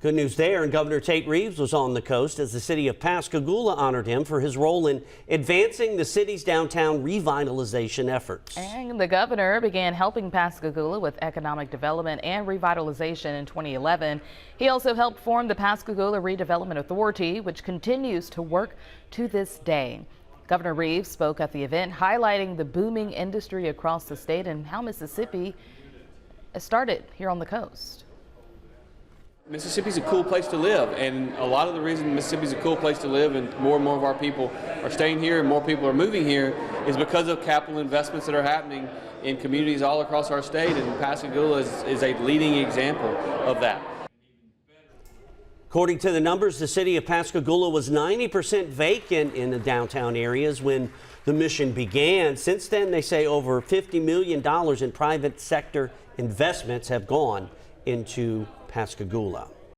Good news there, and Governor Tate Reeves was on the coast as the city of Pascagoula honored him for his role in advancing the city's downtown revitalization efforts. And the governor began helping Pascagoula with economic development and revitalization in 2011. He also helped form the Pascagoula Redevelopment Authority, which continues to work to this day. Governor Reeves spoke at the event, highlighting the booming industry across the state and how Mississippi started here on the coast. Mississippi's a cool place to live, and a lot of the reason Mississippi's a cool place to live and more of our people are staying here and more people are moving here is because of capital investments that are happening in communities all across our state, and Pascagoula is a leading example of that. According to the numbers, the city of Pascagoula was 90% vacant in the downtown areas when the mission began. Since then, they say over $50 million in private sector investments have gone into Pascagoula.